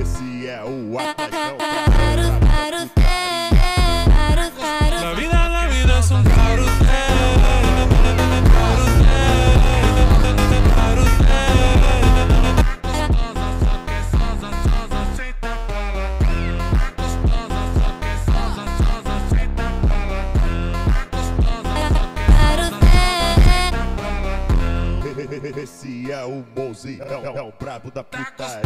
Esse é o atração. La vida es un carrusel. Esse é o mozão, é o brabo da putaria.